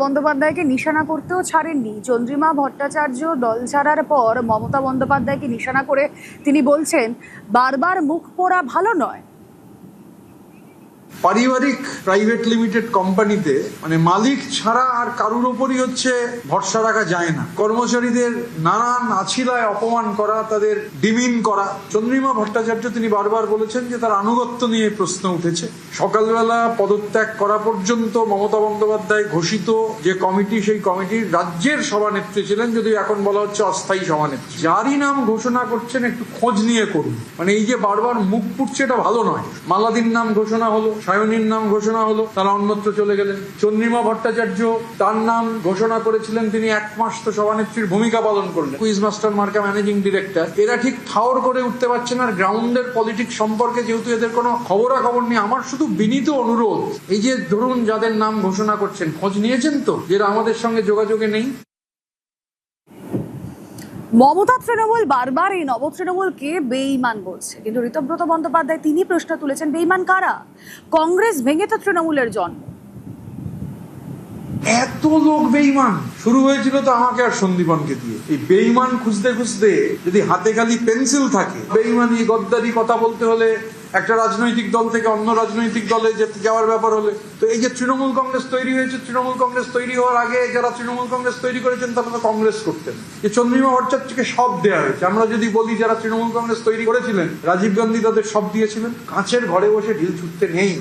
বন্দ্যোপাধ্যায়কে নিশানা করতেও ছাড়েননি। চন্দ্রিমা ভট্টাচার্য দল ছাড়ার পর মমতা বন্দ্যোপাধ্যায়কে নিশানা করে তিনি বলছেন, বারবার মুখ পোড়া ভালো নয়। পারিবারিক প্রাইভেট লিমিটেড কোম্পানিতে মানে মালিক ছাড়া আর কারুর ওপরই হচ্ছে ভরসা রাখা যায় না। কর্মচারীদের নানান আছিলায় অপমান করা, তাদের ডিমিন করা। চন্দ্রিমা ভট্টাচার্য তিনি বারবার বলেছেন যে তার আনুগত্য নিয়ে প্রশ্ন উঠেছে। সকালবেলা পদত্যাগ করা পর্যন্ত মমতা বন্দ্যোপাধ্যায় ঘোষিত যে কমিটি, সেই কমিটির রাজ্যের সভানেত্রী ছিলেন, যদিও এখন বলা হচ্ছে অস্থায়ী সভানেত্রী। যারই নাম ঘোষণা করছেন একটু খোঁজ নিয়ে করুন। মানে এই যে বারবার মুখ পুড়ছে, এটা ভালো নয়। মালাদির নাম ঘোষণা হলো, সায়নীর নাম ঘোষণা হলো, তারা অন্যত্র চলে গেলেন। চন্দ্রিমা ভট্টাচার্য তার নাম ঘোষণা করেছিলেন, তিনি 1 মাস তো সভানেত্রীর ভূমিকা পালন করলেন। কুইজ মাস্টার মার্কা ম্যানেজিং ডিরেক্টর। এরা ঠিক ঠাওর করে উঠতে পারছেন আর গ্রাউন্ডের পলিটিক্স সম্পর্কে যেহেতু এদের কোনো খবরাখবর নেই। আমার শুধু বিনীত অনুরোধ, এই যে ধরুন যাদের নাম ঘোষণা করছেন, খোঁজ নিয়েছেন তো যারা আমাদের সঙ্গে যোগাযোগে নেই? মমতা তৃণমূল বারবার এই নব তৃণমূলকে বেঈমান বলছে, কিন্তু ঋতব্রত বন্দ্যোপাধ্যায় তিনি প্রশ্ন তুলেছেন, বেঈমান কারা? কংগ্রেস ভেঙে তো তৃণমূলের জন্ম। এত লোক বেঈমান শুরু হয়েছিল তো আমাকে আর সন্দীপনকে দিয়ে। এই বেঈমান খুঁজতে খুঁজতে যদি হাতে খালি পেন্সিল থাকে, বেঈমানি গদ্দারি কথা বলতে হলে একটা রাজনৈতিক দল থেকে অন্য রাজনৈতিক দলে যাওয়ার ব্যাপার হলে, তো এই যে তৃণমূল কংগ্রেস তৈরি হয়েছে, তৃণমূল কংগ্রেস তৈরি হওয়ার আগে যারা তৃণমূল কংগ্রেস তৈরি করেছেন তারা তো কংগ্রেস করতেন। যে চন্দ্রিমা ভট্টাচার্যকে সব দেওয়া হয়েছে। আমরা যদি বলি যারা তৃণমূল কংগ্রেস তৈরি করেছিলেন, রাজীব গান্ধী তাদের সব দিয়েছিলেন। কাঁচের ঘরে বসে ঢিল ছুটতে নেই।